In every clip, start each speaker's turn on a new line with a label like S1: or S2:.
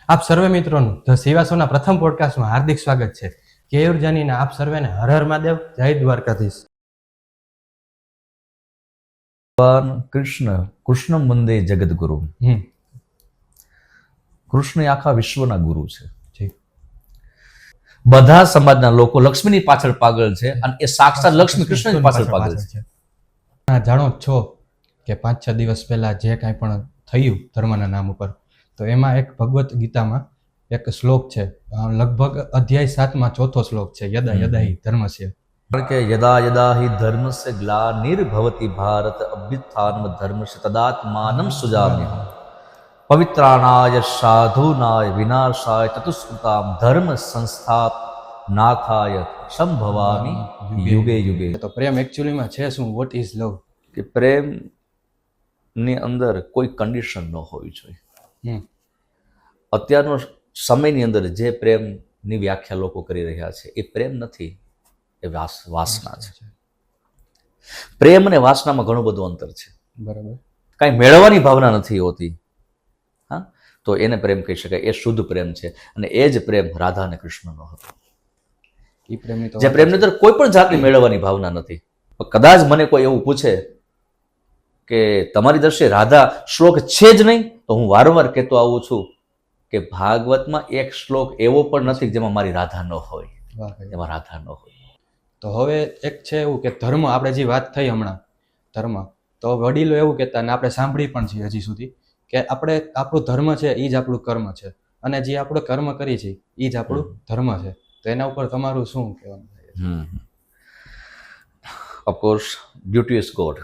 S1: આપ સર્વે મિત્રોનું ધ સેવાસોના પ્રથમ પોડકાસ્ટમાં હાર્દિક સ્વાગત છે. કેયુર જાનીના આપ સર્વેને હર હર મહાદેવ, જય દ્વારકાધીશ.
S2: ભગવાન કૃષ્ણ વંદે જગદગુરુ. કૃષ્ણ એ આખા વિશ્વના ગુરુ છે. બધા સમાજના લોકો લક્ષ્મીની પાછળ પાગલ છે અને એ સાક્ષાત લક્ષ્મી કૃષ્ણની પાછળ પાગલ છે.
S1: જાણો છો કે 5-6 દિવસ પહેલા જે કાંઈ પણ થયું ધર્મના નામ ઉપર, તો એમાં એક ભગવદ્ ગીતામાં એક શ્લોક છે, લગભગ અધ્યાય 7માં 4થો શ્લોક છે, યદા યદા હિ ધર્મસ્ય.
S2: કારણ કે યદા યદા હિ ધર્મસ્ય ગ્લાનિર્ભવતિ ભારત અભ્યુત્થાનમ ધર્મસ્ય તદાત્માનમ સુજામ્યહમ પવિત્રાણાય સાધુનાય વિનાશાય ચતુષ્કૃતામ ધર્મ સંસ્થાપનાથાય સંભવામિ યુગે યુગે.
S1: તો પ્રેમ એકચ્યુઅલીમાં છે શું? વોટ ઇઝ લવ?
S2: કે પ્રેમ ની અંદર કોઈ કન્ડિશન ન હોવી જોઈએ. અત્યારનો સમયની અંદર જે પ્રેમની વ્યાખ્યા લોકો કરી રહ્યા છે એ પ્રેમ નથી, એ વાસના છે. પ્રેમ અને વાસનામાં ઘણું બધું અંતર છે.
S1: બરાબર. કાંઈ
S2: મેળવવાની ભાવના નથી હોતી, હા, તો એને પ્રેમ કહી શકાય. એ શુદ્ધ પ્રેમ છે અને એ જ પ્રેમ રાધા અને કૃષ્ણનો હતો.
S1: એ પ્રેમની તો
S2: જે પ્રેમની અંદર કોઈ પણ જાતની મેળવવાની ભાવના નથી. કદાચ મને કોઈ એવું પૂછે કે તમારી દ્રષ્ટિએ રાધા શ્લોક છે જ નહીં, તો હું વારંવાર કહેતો આવું છું કે ભાગવતમાં એક શ્લોક એવો પણ નથી જેમાં મારી રાધા ન હોય, એમાં રાધા ન હોય.
S1: તો હવે એક છે એવું કે ધર્મ, આપણે જે વાત થઈ હમણાં ધર્મ, તો વડીલો એવું કહેતા ને આપણે સાંભળી પણ છીએ હજી સુધી કે આપણું ધર્મ છે એ જ આપણું કર્મ છે, અને જે આપણે કર્મ કરી છે એ જ આપણું ધર્મ છે. તો એના ઉપર તમારું શું કહેવાનું થાય?
S2: Of course duty is God.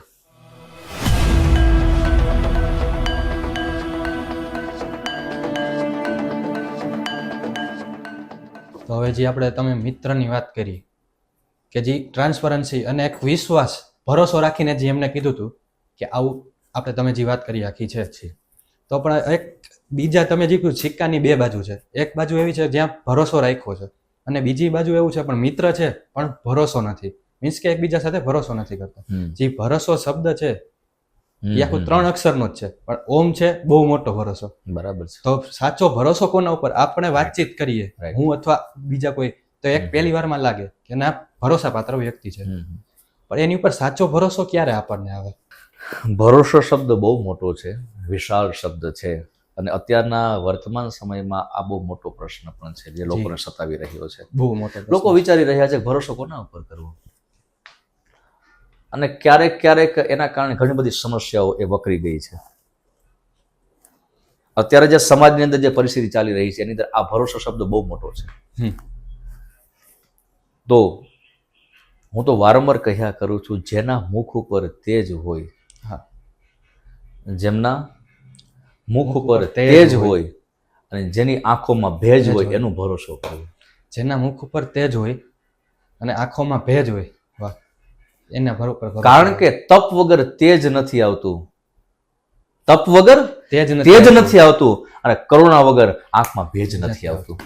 S1: તો હવે જે તમે મિત્રની વાત કરી કે જે ટ્રાન્સપરન્સી અને એક વિશ્વાસ, ભરોસો રાખીને જે એમને કીધું હતું કે આવું તમે જે વાત કરી આખી છે, તો પણ એક બીજા તમે જે કીધું સિક્કાની બે બાજુ છે. એક બાજુ એવી છે જ્યાં ભરોસો રાખ્યો છે, અને બીજી બાજુ એવું છે પણ મિત્ર છે પણ ભરોસો નથી, મીન્સ કે એકબીજા સાથે ભરોસો નથી કરતા. જે ભરોસો શબ્દ છે એ આખું 3 અક્ષરનો જ છે, પણ ઓમ છે બહુ મોટો ભરોસો.
S2: બરાબર છે.
S1: તો સાચો ભરોસો કોના ઉપર? આપણે વાતચીત કરીએ, હું અથવા બીજા કોઈ, તો એક પહેલી વારમાં લાગે કે ના ભરોસા પાત્ર વ્યક્તિ છે, પણ એની ઉપર સાચો ભરોસો ક્યારે આપણને આવે?
S2: ભરોસો શબ્દ બહુ મોટો છે, વિશાળ શબ્દ છે, અને અત્યારના વર્તમાન સમયમાં આ બહુ મોટો પ્રશ્ન પણ છે જે લોકોને સતાવી રહ્યો છે.
S1: બહુ મોટો.
S2: લોકો વિચારી રહ્યા છે ભરોસો કોના ઉપર કરવો, અને ક્યારેક એના કારણે ઘણી બધી સમસ્યાઓ એ વકરી ગઈ છે. અત્યારે જે સમાજની અંદર જે પરિસ્થિતિ ચાલી રહી છે એની અંદર આ ભરોસો શબ્દ બહુ મોટો છે. તો હું તો વારંવાર કહ્યા કરું છું, જેના મુખ ઉપર તેજ હોય, જેમના મુખ ઉપર તેજ હોય અને જેની આંખોમાં ભેજ હોય એનું ભરોસો કરવો.
S1: જેના મુખ ઉપર તેજ હોય અને આંખોમાં ભેજ હોય, વાહ, એના બરોબર.
S2: કારણ કે તપ વગર તેજ નથી આવતું, તપ વગર તેજ નથી આવતું, અને કરુણા વગર આંખમાં ભેજ નથી આવતું.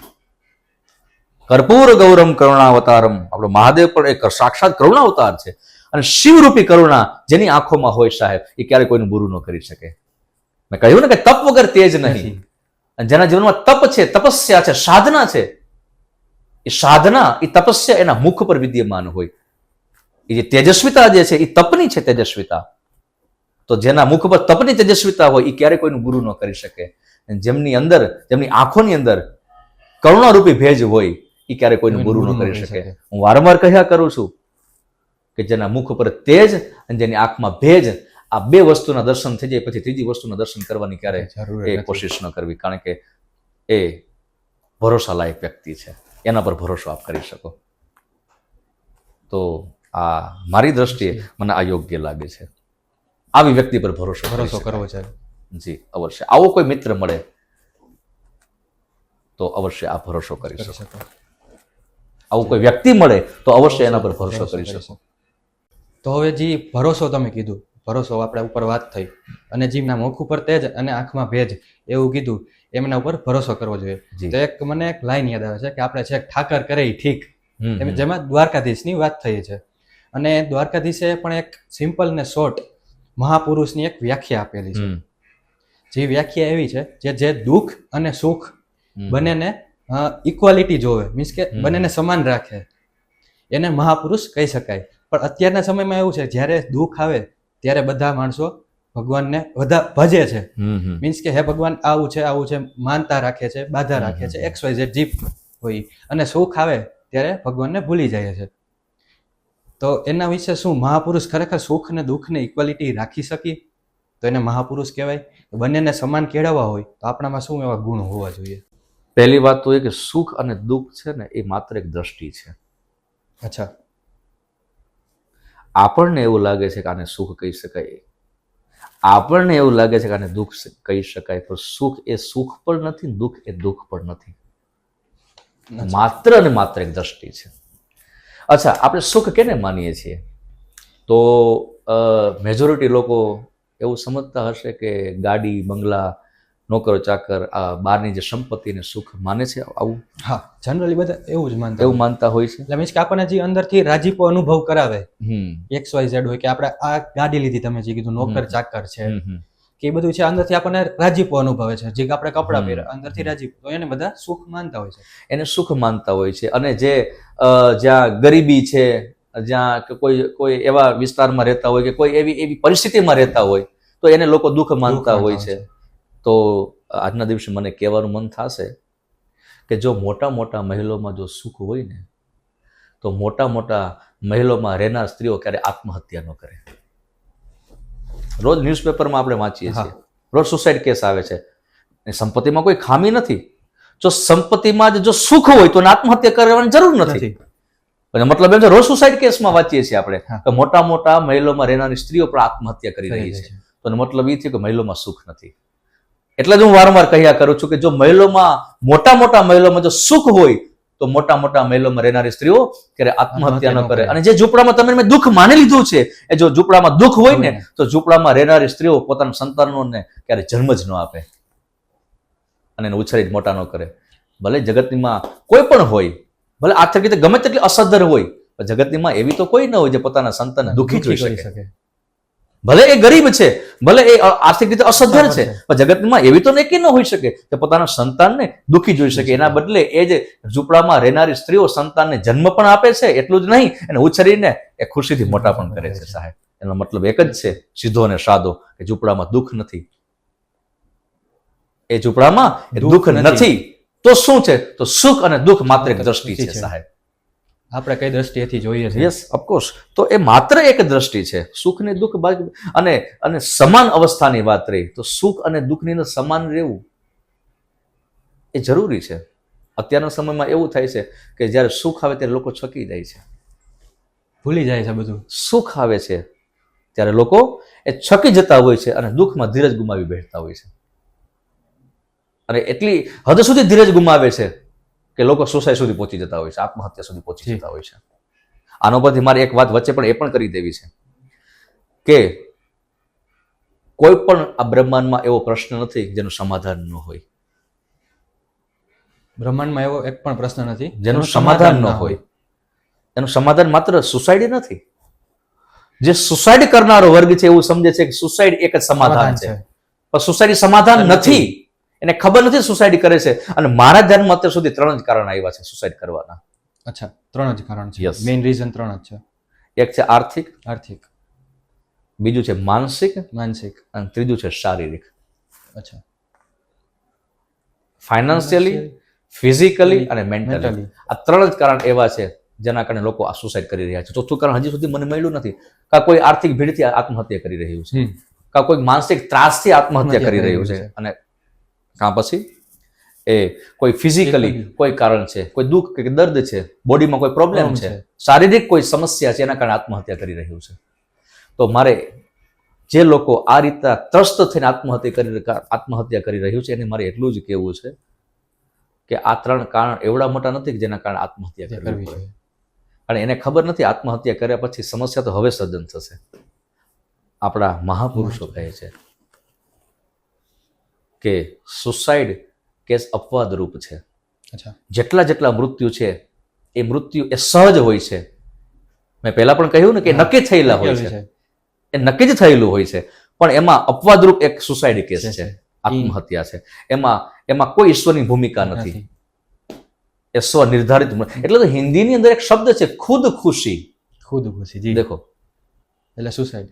S2: કર્પૂર ગૌરમ કરુણાવતારમ, આપણો મહાદેવ પણ એક સાક્ષાત કરુણાવતાર છે, અને શિવરૂપી કરુણા જેની આંખોમાં હોય સાહેબ, એ ક્યારેય કોઈનું બુરું ન કરી શકે. મેં કહ્યું ને કે તપ વગર તેજ નહીં, અને જેના જીવનમાં તપ છે, તપસ્યા છે, સાધના છે, એ સાધના, એ તપસ્યા એના મુખ પર વિદ્યમાન હોય. એ જે તેજસ્વીતા જે છે એ તપની છે તેજસ્વીતા. તો જેના મુખ પર તપની તેજસ્વીતા હોય એ ક્યારેય કોઈનું ગુરુ ન કરી શકે. જેમની અંદર, જેમની આંખોની અંદર કરુણારૂપી ભેજ હોય એ ક્યારેય કોઈનું ગુરુ ન કરી શકે. હું વારંવાર કહ્યા કરું છું કે જેના મુખ પર તેજ અને જેની આંખમાં ભેજ, આ બે વસ્તુના દર્શન થઈ જાય પછી ત્રીજી વસ્તુના દર્શન કરવાની ક્યારેય કોશિશ ન કરવી, કારણ કે એ ભરોસા લાયક વ્યક્તિ છે, એના પર ભરોસો આપ કરી શકો. તો આ મારી દ્રષ્ટિએ મને અયોગ્ય લાગે છે. આવી વ્યક્તિ પર ભરોસો કરવો છે. જી અવશ્ય. આવો કોઈ મિત્ર મળે તો અવશ્ય આ ભરોસો કરી શકો. આવું કોઈ વ્યક્તિ મળે તો અવશ્ય એના પર ભરોસો કરી શકો.
S1: તો હવે જે ભરોસો તમે કીધું, ભરોસો આપણે ઉપર વાત થઈ, અને જેમના મુખ ઉપર તેજ અને આંખમાં ભેજ એવું કીધું, એમના ઉપર ભરોસો કરવો જોઈએ. તો એક મને એક લાઈન યાદ આવે છે કે આપણે છે ઠાકર કરે ઠીક, જેમાં દ્વારકાધીશની વાત થઈ છે, અને દ્વારકાધીશે પણ એક સિમ્પલ ને શોર્ટ મહાપુરુષની એક વ્યાખ્યા આપેલી છે. જે વ્યાખ્યા એવી છે જે દુઃખ અને સુખ બંનેને ઇક્વાલિટી જોવે, મીન્સ કે બંનેને સમાન રાખે, એને મહાપુરુષ કહી શકાય. પણ અત્યારના સમયમાં એવું છે, જ્યારે દુઃખ આવે ત્યારે બધા માણસો ભગવાનને બધા ભજે છે, મીન્સ કે હે ભગવાન આવું છે માનતા રાખે છે, બાધા રાખે છે, XYZ જીપ હોય, અને સુખ આવે ત્યારે ભગવાનને ભૂલી જાય છે. તો એના વિશે શું મહાપુરુષ ખરેખર સુખ અને દુઃખને ઇક્વાલિટી રાખી શકી તો એને મહાપુરુષ કહેવાય? બંનેને સમાન કેળવવા હોય તો આપણામાં શું એવા ગુણ હોવા જોઈએ?
S2: પહેલી વાત તો એ કે સુખ અને દુઃખ છે ને એ માત્ર એક દ્રષ્ટિ છે.
S1: અચ્છા.
S2: આપણને એવું લાગે છે કે આને સુખ કહી શકાય, આપણને એવું લાગે છે કે આને દુઃખ કહી શકાય, પણ સુખ એ સુખ પણ નથી, દુઃખ એ દુઃખ પણ નથી. માત્ર અને માત્ર એક દ્રષ્ટિ છે. અચ્છા, આપણે સુખ કેને માનીએ છીએ? તો મેજોરિટી લોકો એવું સમજતા હશે કે ગાડી, બંગલા, નોકર ચાકર, આ બહારની જે સંપત્તિને સુખ માને છે. આવું
S1: હા, જનરલી બધા એવું જ
S2: માનતા હોય છે.
S1: એટલે મીન્સ કે આપણને જે અંદરથી રાજીપો અનુભવ કરાવે, XYZ હોય કે આપણે આ ગાડી લીધી, તમે જે કીધું નોકર ચાકર છે કે એ બધું છે, અંદરથી આપણને રાજીપો અનુભવે છે. જે આપણે કપડાં પહેર્યા અંદરથી રાજીપો, તો એને બધા સુખ માનતા હોય છે,
S2: એને સુખ માનતા હોય છે. અને જે જ્યાં ગરીબી છે, જ્યાં કોઈ એવા વિસ્તારમાં રહેતા હોય કે કોઈ એવી પરિસ્થિતિમાં રહેતા હોય તો એને લોકો દુઃખ માનતા હોય છે. તો આજના દિવસે મને કહેવાનું મન થશે કે જો મોટા મોટા મહેલોમાં જો સુખ હોય ને, તો મોટા મોટા મહેલોમાં રહેનાર સ્ત્રીઓ ક્યારે આત્મહત્યા ન કરે. રોજ ન્યૂઝપેપરમાં આપણે વાંચીએ છીએ, રોજ સુસાઇડ કેસ આવે છે. સંપત્તિમાં કોઈ ખામી નથી, જો સંપત્તિમાં જ જો સુખ હોય તો આત્મહત્યા કરવાની જરૂર નથી. મતલબ એમ છે, રોજ સુસાઇડ કેસમાં વાંચીએ છીએ આપણે કે મોટા મોટા મહેલોમાં રહેનારી સ્ત્રીઓ પણ આત્મહત્યા કરી રહી છે. તો મતલબ એ થયું કે મહેલોમાં સુખ નથી. એટલે જ હું વારંવાર કહ્યા કરું છું કે જો મહેલોમાં, મોટા મોટા મહેલોમાં જો સુખ હોય તો મોટા મોટા મહેલોમાં રહેનારી સ્ત્રીઓ ક્યારે આત્મહત્યા ન કરે. અને જે ઝૂંપડામાં તમે મેં દુઃખ માની લીધું છે, એ જો ઝૂંપડામાં દુઃખ હોય ને તો ઝૂંપડામાં રહેનારી સ્ત્રીઓ પોતાના સંતાનોને ક્યારે જન્મ જ ન આપે અને એને ઉછેરી મોટા ન કરે. ભલે જગતમાં કોઈ પણ હોય, ભલે આર્થિક રીતે ગમે તેટલી અસધર હોય, પણ જગતમાં એવી તો કોઈ ન હોય જે પોતાના સંતાનને દુઃખી જોઈ શકે. ભલે એ ગરીબ છે, ભલે એ આર્થિક રીતે અસધર છે, પણ જગતમાં એવી તો એકી ન હોઈ શકે કે પોતાના સંતાનને દુઃખી જોઈ શકે. એના બદલે એ જે ઝૂંપડામાં રહેનારી સ્ત્રીઓ સંતાનને જન્મ પણ આપે છે, એટલું જ નહીં, એને ઉછેરીને એ ખુશીથી મોટા પણ કરે છે. સાહેબ, એનો મતલબ એક જ છે, સીધો અને સાદો, કે ઝૂંપડામાં દુઃખ નથી. એ ઝૂંપડામાં દુઃખ નથી તો શું છે? તો સુખ અને દુઃખ માત્ર એક દ્રષ્ટિ છે. સાહેબ,
S1: આપણે કઈ દ્રષ્ટિએથી જોઈએ છે?
S2: Yes, of course. તો એ માત્ર એક દ્રષ્ટિ છે, સુખ ને દુઃખ. અને સમાન અવસ્થાની વાત રહી તો સુખ અને દુઃખની અંદર સમાન રહેવું એ જરૂરી છે. અત્યારના સમયમાં એવું થાય છે કે જ્યારે સુખ આવે ત્યારે લોકો છકી જાય છે,
S1: ભૂલી જાય છે બધું.
S2: સુખ આવે છે ત્યારે લોકો એ છકી જતા હોય છે અને દુઃખમાં ધીરજ ગુમાવી બેઠતા હોય છે. અને એટલી હદ સુધી ધીરજ ગુમાવે છે કે લોકો સુસાઇડ સુધી પહોંચી જતા હોય છે, આત્મહત્યા સુધી પહોંચી જતા હોય છે. આનો પરથી મારી એક વાત વચ્ચે પણ એ પણ કરી દેવી છે કે કોઈ પણ આ બ્રહ્માંડમાં એવો પ્રશ્ન નથી જેનું સમાધાન ન હોય.
S1: બ્રહ્માંડમાં એવો એક પણ પ્રશ્ન નથી
S2: જેનું સમાધાન ન હોય. એનું સમાધાન માત્ર સુસાઇડ નથી. જે સુસાઇડ કરનારો વર્ગ છે એવું સમજે છે કે સુસાઇડ એક જ સમાધાન છે, પણ સુસાઇડ સમાધાન નથી. એને ખબર નથી સુસાઇડ કરે છે. અને મારા ધ્યાનમાં અત્યાર સુધી 3 જ કારણ આવ્યા છે સુસાઇડ કરવાના.
S1: અચ્છા, 3 જ કારણ છે. મેઇન રીઝન 3 જ છે.
S2: એક છે આર્થિક, બીજું છે માનસિક, અને ત્રીજું છે શારીરિક.
S1: અચ્છા,
S2: ફાઇનાન્શિયલી, ફિઝિકલી અને મેન્ટલી. આ 3 જ કારણ એવા છે જેના કારણે લોકો આ સુસાઇડ કરી રહ્યા છે. ચોથું કારણ હજી સુધી મને મળ્યું નથી. કાં કોઈ આર્થિક ભીડથી આત્મહત્યા કરી રહ્યું છે, કાં કોઈ માનસિક ત્રાસથી આત્મહત્યા કરી રહ્યું છે, અને કાં પછી એ કોઈ ફિઝિકલી કોઈ કારણ છે, કોઈ દુઃખ કે દર્દ છે, બોડીમાં કોઈ પ્રોબ્લેમ છે, શારીરિક કોઈ સમસ્યા છે, એના કારણે આત્મહત્યા કરી રહ્યું છે. તો મારે જે લોકો આ રીતે ત્રસ્ત થઈને આત્મહત્યા કરી રહ્યું છે એને મારે એટલું જ કહેવું છે કે આ 3 કારણ એવડા મોટા નથી કે જેના કારણે આત્મહત્યા કરવી પડે. અને એને ખબર નથી આત્મહત્યા કર્યા પછી સમસ્યા તો હવે સર્જન થશે. આપણા મહાપુરુષો કહે છે કે સુસાઇડ કેસ અપવાદ રૂપ છે. જેટલા મૃત્યુ છે એ મૃત્યુ એ સહજ હોય છે. મેં પહેલા પણ કહ્યું ને કે નક્કી થયેલા હોય છે, એ નક્કી જ થયેલું હોય છે, પણ એમાં અપવાદરૂપ એક સુસાઇડ કેસ છે. આત્મહત્યા છે. એમાં કોઈ ઈશ્વરની ભૂમિકા નથી. એ સ્વ નિર્ધારિત. એટલે તો હિન્દીની અંદર એક શબ્દ છે ખુદ ખુશી.
S1: ખુદ ખુશી, જી.
S2: દેખો,
S1: એટલે સુસાઇડ,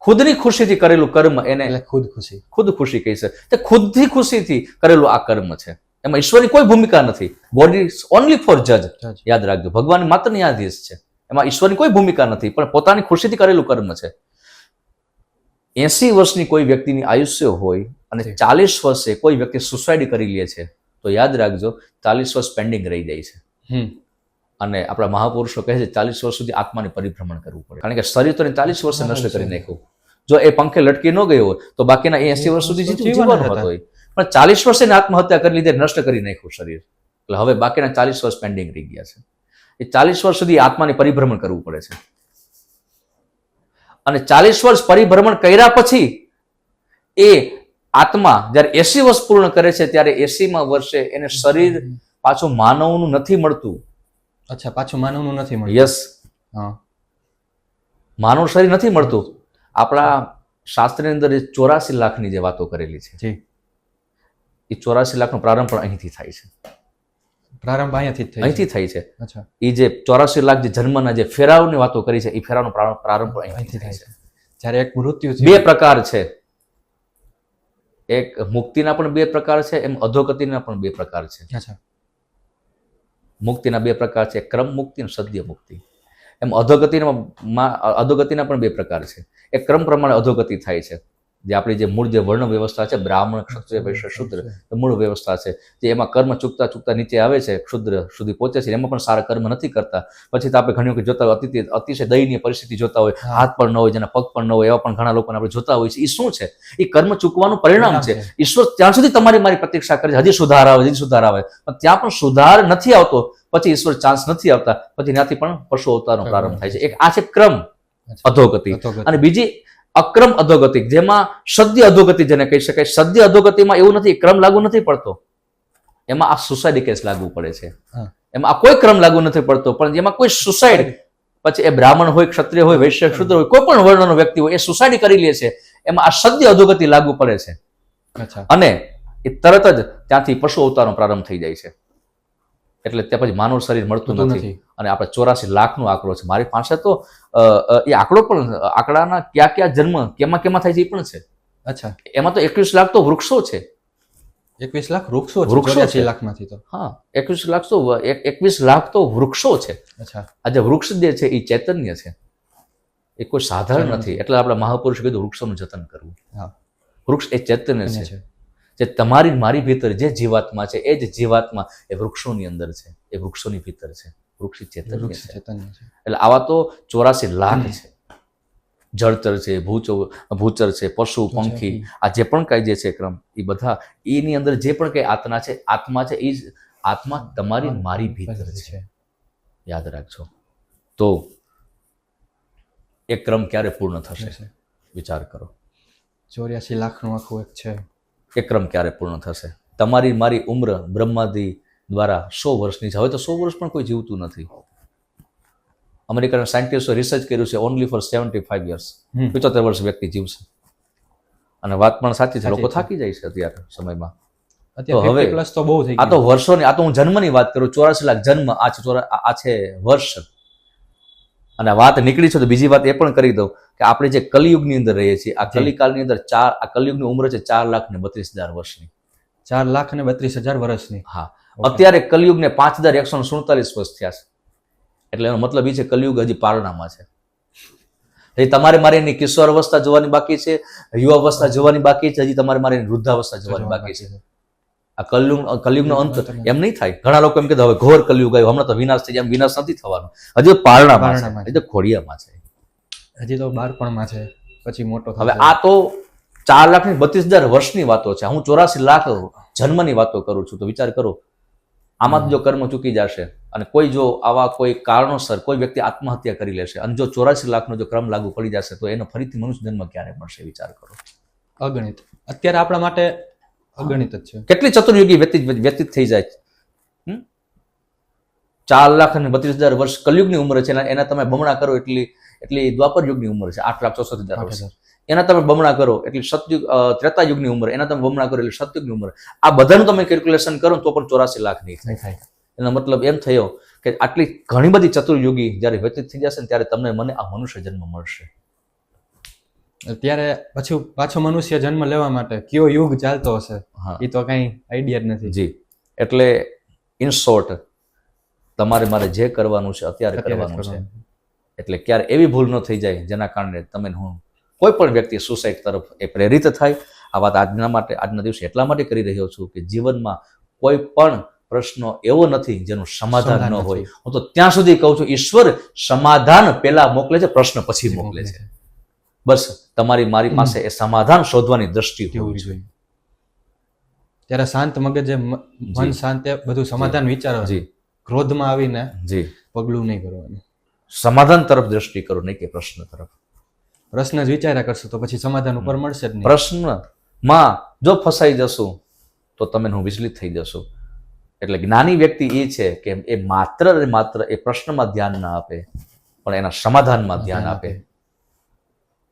S2: ખુદની ખુશીથી કરેલું કર્મ એને
S1: એટલે ખુદ ખુશી.
S2: ખુદ ખુશી કહી છે. તે ખુદથી ખુશીથી કરેલું આ કર્મ છે. એમાં ઈશ્વરની કોઈ ભૂમિકા નથી. ગોડ ઇઝ ઓનલી ફોર જજ. યાદ રાખજો, ભગવાન માત્ર ન્યાયાધીશ છે. એમાં ઈશ્વરની કોઈ ભૂમિકા નથી, પણ પોતાની ખુશીથી કરેલું કર્મ છે. 80 વર્ષની કોઈ વ્યક્તિની આયુષ્ય હોય અને 40 વર્ષે કોઈ વ્યક્તિ સુસાઇડ કરી લે છે, તો યાદ રાખજો 40 વર્ષ પેન્ડિંગ રહી જાય છે. અને આપણા મહાપુરુષો કહે છે 40 વર્ષ સુધી આત્માને પરિભ્રમણ કરવું પડે, કારણ કે શરીર તો 40 વર્ષે નષ્ટ કરી નાખ્યું. જો એ પંખે લટકી ન ગયો હોય તો બાકીના 80 વર્ષ સુધી જીવવાનું હતું હોય, પણ 40 વર્ષે આત્મહત્યા કરી લીધે નષ્ટ કરી નાખ્યું શરીર. એટલે હવે બાકીના 40 વર્ષ પેન્ડિંગ રહી ગયા છે. એ 40 વર્ષ સુધી આત્માને પરિભ્રમણ કરવું પડે છે. અને 40 વર્ષ પરિભ્રમણ કર્યા પછી એ આત્મા જ્યારે 80 વર્ષ પૂર્ણ કરે છે ત્યારે 80મા વર્ષે એને શરીર પાછું માનવનું નથી મળતું.
S1: અચ્છા, પાછું માનવનું નથી મળતું.
S2: યસ, માનવ શરીર નથી મળતું. આપણા શાસ્ત્રની અંદર 84 લાખની જે વાતો કરેલી છે,
S1: જી,
S2: એ 84 લાખનો પ્રારંભ પણ અહીંથી થાય છે.
S1: પ્રારંભ
S2: અહીંથી થાય છે.
S1: અચ્છા,
S2: એ જે 84 લાખ જે જન્મના જે ફેરાવની વાતો કરી છે, એ ફેરાવનો પ્રારંભ પણ અહીંથી થાય છે.
S1: જ્યારે એક મૃત્યુ છે.
S2: 2 પ્રકાર છે. એક મુક્તિના પણ 2 પ્રકાર છે, એમ અધોગતિના પણ 2 પ્રકાર છે.
S1: અચ્છા,
S2: મુક્તિના 2 પ્રકાર છે, ક્રમ મુક્તિ અને સદ્ય મુક્તિ. એમ અધોગતિના પણ 2 પ્રકાર છે. એક ક્રમ પ્રમાણે અધોગતિ થાય છે, જે આપણી જે મૂળ જે વર્ણ વ્યવસ્થા છે, બ્રાહ્મણ, ક્ષત્રિય, વૈશ્ય, શૂદ્ર, એ મૂળ વ્યવસ્થા છે, જે એમાં કર્મ ચૂકતા ચૂકતા નીચે આવે છે, ક્ષુદ્ર સુધી પહોંચે છે. એમાં પણ સારા કર્મ નથી કરતા. પછી તો આપણે ઘણી વખત જોતા હોય, અતિશય દયનીય પરિસ્થિતિ જોતા હોય, હાથ પણ ન હોય, જેના પગ પણ ન હોય, એવા પણ ઘણા લોકોને આપણે જોતા હોય છે. એ શું છે? એ કર્મ ચૂકવાનું પરિણામ છે. ઈશ્વર ત્યાં સુધી તમારી મારી પ્રતીક્ષા કરે છે, હજી સુધાર આવે, હજી સુધાર આવે, પણ ત્યાં પણ સુધાર નથી આવતો. પછી ઈશ્વર ચાન્સ નથી આપતા. પછી ત્યાંથી પણ પશુ અવતારનો પ્રારંભ થાય છે. એક આ છે ક્રમ અધોગતિ, અને બીજી અક્રમ અધોગતિ, જેમાં સદ્ય અધોગતિ જેને કહી શકાય. સદ્ય અધોગતિમાં એવું નથી, ક્રમ લાગુ નથી પડતો. એમાં આ સુસાઇડ કેસ લાગુ પડે છે. એમાં આ કોઈ ક્રમ લાગુ નથી પડતો, પણ જેમાં કોઈ સુસાઇડ, પછી એ બ્રાહ્મણ હોય, ક્ષત્રિય હોય, વૈશ્ય, શૂદ્ર હોય, કોઈ પણ વર્ણનો વ્યક્તિ હોય, એ સુસાઇડ કરી લે છે. એમાં આ સદ્ય અધોગતિ લાગુ પડે છે. અને એ તરત જ ત્યાંથી પશુ અવતારનો પ્રારંભ થઈ જાય છે. એટલે ત્યાં પછી માનવ શરીર મળતું નથી. અને આપણે 84 લાખનો આંકડો છે. મારી પાસે તો એ આંકડો પણ, આંકડાના કયા કયા જન્મ કેમાં થાય છે એ પણ છે.
S1: અચ્છા,
S2: એમાં તો 21 લાખ તો વૃક્ષો છે.
S1: 21 લાખ વૃક્ષો છે 84 લાખમાંથી તો.
S2: હા, 21 લાખ તો વૃક્ષો છે.
S1: અચ્છા,
S2: આ જે વૃક્ષ જે છે એ ચૈતન્ય છે, એ કોઈ સાધારણ નથી. એટલે આપણા મહાપુરુષે કીધું વૃક્ષોનું જતન કરવું. વૃક્ષ એ ચૈતન્ય છે, જે તમારી મારી ભીતર જે જીવાત્મા છે, એ જ જીવાત્મા એ વૃક્ષોની અંદર છે, એ વૃક્ષોની ભીતર છે. વૃક્ષ ચૈતન્ય છે. એટલે આવા તો 84 લાખ છે. જળચર છે, ભૂચર છે, પશુ, પંખી, આ જે પણ કઈ જે છે ક્રમ, એ બધા એની અંદર જે પણ કઈ આત્મા છે, એ જ આત્મા તમારી મારી ભીતર છે. યાદ રાખજો. તો એ ક્રમ ક્યારે પૂર્ણ થશે? વિચાર કરો.
S1: 84 લાખનું આખું એક છે.
S2: એ ક્રમ ક્યારે પૂર્ણ થશે? તમારી મારી ઉંમર બ્રહ્માદિ દ્વારા 100 વર્ષની છે. હવે તો 100 વર્ષ પણ કોઈ જીવતું નથી. અમેરિકાના સાયન્ટિસ્ટો રિસર્ચ કર્યું છે, ઓનલી ફોર 75 યર્સ, 75 વર્ષ વ્યક્તિ જીવશે. અને વાત પણ સાચી છે, લોકો થાકી જાય છે અત્યારે સમયમાં. તો હવે આ તો વર્ષોની, આ તો હું જન્મની વાત કરું. 84 લાખ જન્મ, આ છે વર્ષ. અને વાત નીકળી છે તો બીજી વાત એ પણ કરી દઉં કે આપણે જે કલિયુગની અંદર રહીએ છીએ, આ કલિકાલની અંદર આ કલિયુગની ઉંમર છે 4,32,000 વર્ષની.
S1: 4,32,000 વર્ષની.
S2: હા, અત્યારે કલિયુગને 5,147 વર્ષ થયા છે. એટલે એનો મતલબ એ છે કલિયુગ હજી પારણામાં છે. હજી તમારે મારે એની કિશોર અવસ્થા જોવાની બાકી છે, યુવા અવસ્થા જોવાની બાકી છે, હજી તમારે મારે એની વૃદ્ધાવસ્થા જોવાની બાકી છે. આ કલિયુગનો અંત એમ નહીં થાય. ઘણા લોકો એમ કહેતા હવે ઘોર કલિયુગ આવ્યો, હમણાં તો વિનાશ થઈ જાય. એમ વિનાશ નથી થવાનો. હજી પારણામાં છે, હજી તો ખોડિયામાં છે,
S1: હજી તો બાળપણમાં છે, પછી મોટો
S2: હવે આ તો 4,32,000 વર્ષની વાતો છે. હું 84 લાખ જન્મની વાતો કરું છું. તો વિચાર કરો, આમાં જો કર્મ ચૂકી જશે અને કોઈ જો આવા કોઈ કારણોસર કોઈ વ્યક્તિ આત્મહત્યા કરી લેશે અને જો 84 લાખનો જો ક્રમ લાગુ પડી જશે તો એનો ફરીથી મનુષ્ય જન્મ ક્યારે મળશે? વિચાર કરો.
S1: અગણિત. અત્યારે આપણા માટે અગણિત જ છે.
S2: કેટલી ચતુર્યુગી વ્યતીત થઈ જાય. 4,32,000 વર્ષ કલયુગની ઉંમર છે, એના તમે બમણા કરો એટલી દ્વાપર યુગની ઉંમર છે 8,64,000 વર્ષ. એના તમે બમણા કરો એટલે સતયુગ ત્રેતાયુગની ઉંમર, એના તમે બમણા કરો એટલે સતયુગની ઉંમર. આ બધાનું તમે કેલ્ક્યુલેશન કરો તો પણ 84 લાખ નહીં થાય. એનો મતલબ એમ થયો કે આટલી ઘણી બધી ચતુર્યુગી જ્યારે વ્યતીત થઈ જશે ને ત્યારે તમને મને આ મનુષ્ય જન્મ મળશે.
S1: ત્યારે પછી પાછો મનુષ્ય જન્મ લેવા માટે કયો યુગ ચાલતો હશે
S2: હા
S1: એ તો કઈ આઈડિયા જ નથી.
S2: જી, એટલે ઇન શોર્ટ તમારે મારે જે કરવાનું છે અત્યારે કરવાનું છે. એટલે ક્યારે એવી ભૂલ ન થઈ જાય જેના કારણે તમે હું કોઈ પણ વ્યક્તિ સુસાઇડ તરફ એ પ્રેરિત થાય. આ વાત આજના દિવસે એટલા માટે કરી રહ્યો છું કે જીવનમાં કોઈ પણ પ્રશ્ન એવો નથી જેનું સમાધાન ન હોય. હું તો ત્યાં સુધી કહું છું ઈશ્વર સમાધાન પહેલા મોકલે છે, પ્રશ્ન પછી મોકલે છે. બસ તમારી મારી પાસે એ સમાધાન શોધવાની દ્રષ્ટિ હોવી જોઈએ.
S1: ત્યારે શાંત મગજે મન શાંતે બધું સમાધાન વિચારો.
S2: જી,
S1: ક્રોધમાં આવીને
S2: જી,
S1: પગલું નહીં કરવાનું.
S2: સમાધાન તરફ દ્રષ્ટિ કરો, નહીં કે પ્રશ્ન તરફ.
S1: પ્રશ્ન જ વિચાર્યા કરશો તો પછી સમાધાન ઉપર મળશે જ નહીં.
S2: પ્રશ્નમાં જો ફસાઈ જશો તો તમે હું વિચલિત થઈ જશો. એટલે જ્ઞાની વ્યક્તિ એ છે કે એ માત્ર ને માત્ર એ પ્રશ્નમાં ધ્યાન ના આપે પણ એના સમાધાનમાં ધ્યાન આપે.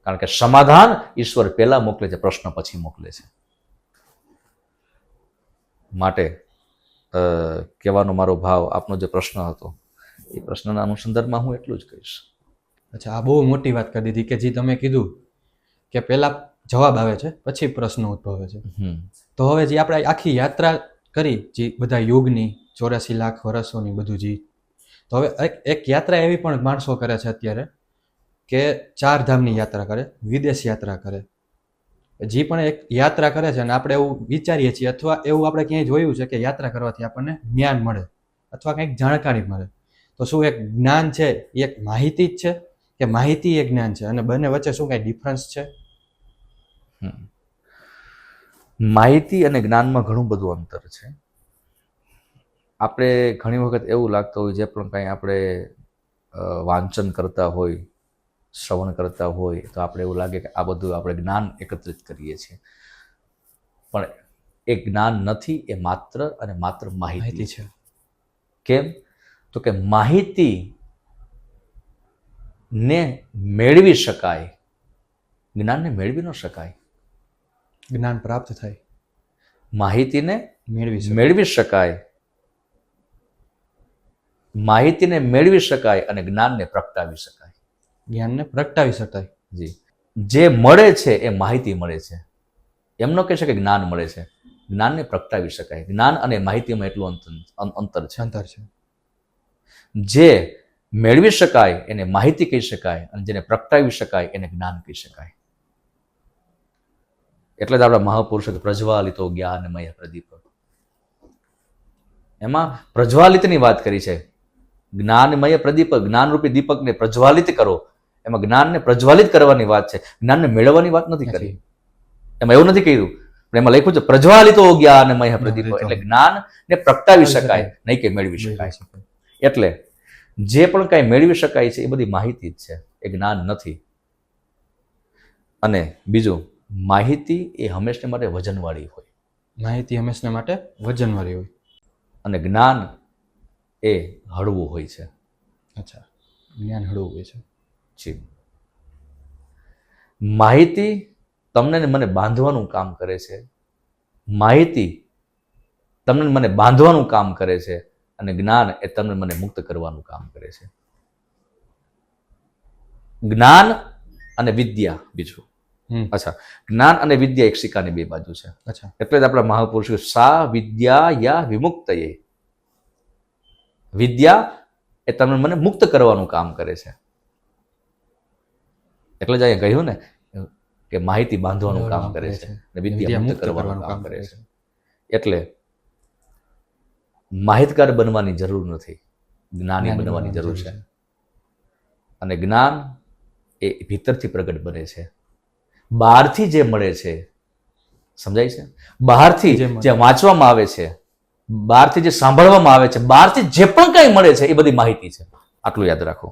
S2: કારણ કે સમાધાન ઈશ્વર પહેલા મોકલે છે, પ્રશ્ન પછી મોકલે છે. માટે કહેવાનો મારો ભાવ, આપનો જે પ્રશ્ન હતો એ પ્રશ્નના અનુસંધાનમાં હું એટલું જ કહીશ.
S1: અચ્છા, આ બહુ મોટી વાત કરી દીધી કે જે તમે કીધું કે પહેલા જવાબ આવે છે પછી પ્રશ્ન ઉદ્ભવે છે. તો હવે જે આપણે આખી યાત્રા કરી જે બધા યુગની 84 લાખ વર્ષોની બધું જી, તો હવે એક યાત્રા એવી પણ માણસો કરે છે અત્યારે કે 4 ધામની યાત્રા કરે, વિદેશ યાત્રા કરે. જે પણ એક યાત્રા કરે છે અને આપણે એવું વિચારીએ છીએ અથવા એવું આપણે ક્યાંય જોયું છે કે યાત્રા કરવાથી આપણને જ્ઞાન મળે અથવા કંઈક જાણકારી મળે. તો શું એક જ્ઞાન છે એ એક માહિતી જ છે કે માહિતી એ જ્ઞાન છે? અને બંને વચ્ચે શું કઈ ડિફરન્સ છે?
S2: માહિતી અને જ્ઞાનમાં ઘણું બધું અંતર છે. આપણે ઘણી વખત એવું લાગતું હોય જે પણ કંઈ આપણે વાંચન કરતા હોય, શ્રવણ કરતા હોય તો આપણે એવું લાગે કે આ બધું આપણે જ્ઞાન એકત્રિત કરીએ છીએ, પણ એ જ્ઞાન નથી, એ માત્ર અને માત્ર માહિતી છે. કેમ? તો કે માહિતી ને મેળવી શકાય, જ્ઞાનને મેળવી ન શકાય.
S1: જ્ઞાન પ્રાપ્ત થાય,
S2: માહિતીને
S1: મેળવી
S2: મેળવી શકાય, માહિતીને મેળવી શકાય અને જ્ઞાનને પ્રગટાવી શકાય.
S1: જ્ઞાનને પ્રગટાવી શકાય.
S2: જી, જે મળે છે એ માહિતી મળે છે. એમ ન કહી શકાય જ્ઞાન મળે છે. જ્ઞાનને પ્રગટાવી શકાય. જ્ઞાન અને માહિતીમાં એટલું અંતર છે. જે મેળવી શકાય એને માહિતી કહી શકાય અને જેને પ્રગટાવી શકાય એને જ્ઞાન કહી શકાય. એટલે જ આપણા મહાપુરુષો પ્રજ્વાલિતો જ્ઞાનમય પ્રદીપ, એમાં પ્રજ્વાલિતની વાત કરી છે. જ્ઞાનમય પ્રદીપ, જ્ઞાનરૂપી દીપકને પ્રજ્વાલિત કરો, એમાં જ્ઞાનને પ્રજ્વાલિત કરવાની વાત છે. જ્ઞાનને મેળવવાની વાત નથી કરી. એમાં એવું નથી કહ્યું, પણ એમાં લખ્યું છે પ્રજ્વાલિતો જ્ઞાનમય પ્રદીપ, એટલે જ્ઞાનને પ્રગટાવી શકાય, નહીં કે મેળવી શકાય. એટલે જે પણ કાંઈ મેળવી શકાય છે એ બધી માહિતી જ છે, એ જ્ઞાન નથી. અને બીજું, માહિતી એ હંમેશા માટે વજનવાળી હોય.
S1: માહિતી હંમેશા માટે વજનવાળી હોય
S2: અને જ્ઞાન એ હળવું હોય છે.
S1: અચ્છા, જ્ઞાન હળવું હોય છે.
S2: જી, માહિતી તમને ને મને બાંધવાનું કામ કરે છે. માહિતી તમને મને બાંધવાનું કામ કરે છે અને જ્ઞાન એ તમને મને મુક્ત કરવાનું કામ કરે છે. જ્ઞાન અને વિદ્યા બીજું. અચ્છા, જ્ઞાન અને વિદ્યા એક સિક્કાની બે બાજુ છે.
S1: અચ્છા,
S2: એટલે જ આપણા મહાપુરુષો સા વિદ્યા યા વિમુક્તયે, વિદ્યા એ તમને મને મુક્ત કરવાનું કામ કરે છે. એટલે જ અહીંયા કહ્યું ને કે માહિતી બાંધવાનું કામ કરે છે અને વિદ્યા મુક્ત કરવાનું કામ કરે છે. એટલે માહિતગાર બનવાની જરૂર નથી, જ્ઞાની બનવાની જરૂર છે. અને જ્ઞાન એ ભીતરથી પ્રગટ બને છે. બહારથી જે મળે છે, સમજાય છે? બહારથી જે વાંચવામાં આવે છે, બહારથી જે સાંભળવામાં આવે છે, બહારથી જે પણ કાંઈ મળે છે એ બધી માહિતી છે. આટલું યાદ રાખો.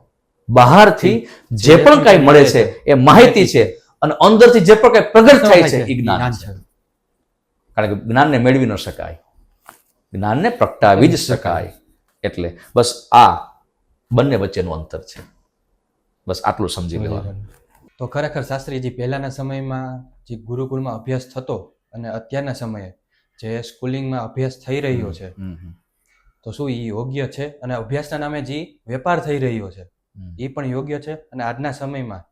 S2: બહારથી જે પણ કાંઈ મળે છે એ માહિતી છે અને અંદરથી જે પણ કાંઈ પ્રગટ થાય છે એ જ્ઞાન છે. કારણ કે જ્ઞાનને મેળવી ન શકાય, જ્ઞાનને પ્રગટાવી જ શકાય. એટલે બસ આ બંને વચ્ચેનું અંતર છે. બસ આટલું સમજી લેવાનું.
S1: તો તો ખરેખર શાસ્ત્રીજી પહેલાના સમયમાં જે ગુરુકુળમાં અભ્યાસ થતો અને અત્યારના સમયે જે સ્કૂલિંગમાં અભ્યાસ થઈ રહ્યો છે તો શું એ યોગ્ય છે? અને અભ્યાસના નામે જે વેપાર થઈ રહ્યો છે એ પણ યોગ્ય છે? અને આજના સમયમાં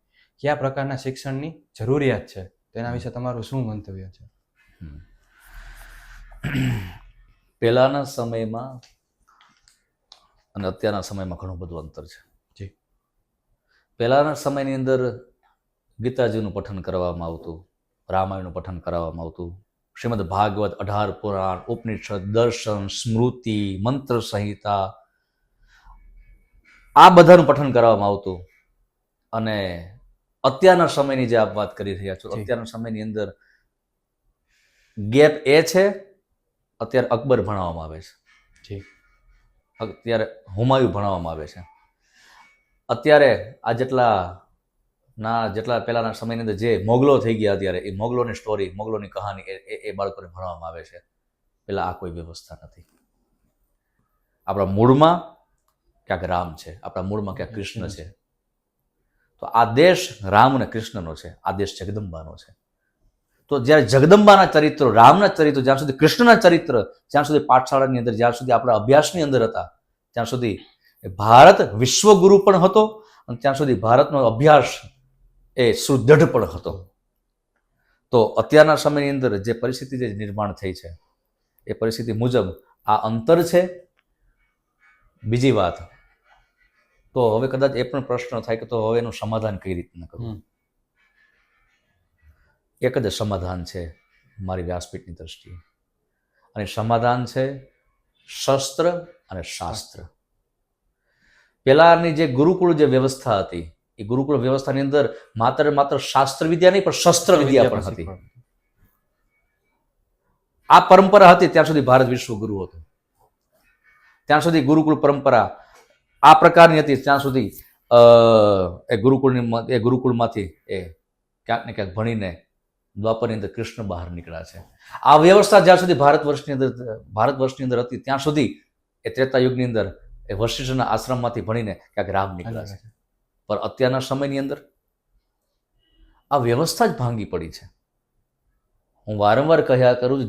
S1: કયા પ્રકારના શિક્ષણની જરૂરિયાત છે તેના વિશે તમારું શું મંતવ્ય છે?
S2: પહેલાના સમયમાં અને અત્યારના સમયમાં ઘણું બધું અંતર છે.
S1: જી.
S2: પહેલાના સમયની અંદર ગીતાજીનું પઠન કરવામાં આવતું, રામાયણનું પઠન કરવામાં આવતું, શ્રીમદ ભાગવત, 18 પુરાણ, ઉપનિષદ, દર્શન, સ્મૃતિ, મંત્ર સંહિતા, આ બધાનું પઠન કરવામાં આવતું. અને અત્યારના સમયની જે આપ વાત કરી રહ્યા છો, અત્યારના સમયની અંદર ગેપ એ છે, અત્યારે અકબર ભણાવવામાં આવે છે,
S1: જી,
S2: અત્યારે હુમાયુ ભણાવવામાં આવે છે. અત્યારે આ જેટલા પહેલાના સમયની અંદર જે મોગલો થઈ ગયા, અત્યારે એ મોગલોની સ્ટોરી, મોગલોની કહાની એ બાળકોને ભણાવવામાં આવે છે. પેલા આ કોઈ વ્યવસ્થા નથી. આપણા મૂળમાં ક્યાંક રામ છે, આપણા મૂળમાં ક્યાંક કૃષ્ણ છે. તો આ દેશ રામ અને કૃષ્ણનો છે, આ દેશ જગદંબાનો છે. તો જ્યારે જગદંબાના ચરિત્રો, રામના ચરિત્રો, જ્યાં સુધી કૃષ્ણના ચરિત્ર, જ્યાં સુધી પાઠશાળાની અંદર, જ્યાં સુધી આપણા અભ્યાસની અંદર હતા, ત્યાં સુધી ભારત વિશ્વગુરુ પણ હતો અને ત્યાં સુધી ભારતનો અભ્યાસ એ સુદૃઢ પણ હતો. તો અત્યારના સમયની અંદર જે પરિસ્થિતિ જે નિર્માણ થઈ છે એ પરિસ્થિતિ મુજબ આ અંતર છે. બીજી વાત, તો હવે કદાચ એ પણ પ્રશ્ન થાય કે તો હવે એનું સમાધાન કઈ રીતના કરવું? એક જ સમાધાન છે મારી વ્યાસપીઠની દ્રષ્ટિએ, અને સમાધાન છે શસ્ત્ર અને શાસ્ત્ર. પહેલાની જે ગુરુકુળ જે વ્યવસ્થા હતી, એ ગુરુકુળ વ્યવસ્થાની અંદર માત્ર શાસ્ત્ર વિદ્યા નહીં પણ શસ્ત્ર વિદ્યા પણ હતી. આ પરંપરા હતી ત્યાં સુધી ભારત વિશ્વગુરુ હતું. ત્યાં સુધી ગુરુકુળ પરંપરા આ પ્રકારની હતી ત્યાં સુધી એ ગુરુકુળમાંથી એ ક્યાંક ને ક્યાંક ભણીને દ્વાપરની અંદર કૃષ્ણ બહાર નીકળ્યા છે. આ વ્યવસ્થા જ્યાં સુધી ભારત વર્ષની અંદર હતી ત્યાં સુધી એ ત્રેતા યુગની અંદર એ વશિષ્ઠના આશ્રમમાંથી ભણીને ક્યાંક રામ નીકળ્યા છે. પણ અત્યારના સમયની અંદર આ વ્યવસ્થા જ ભાંગી પડી છે. હું વારંવાર કહ્યા કરું છું,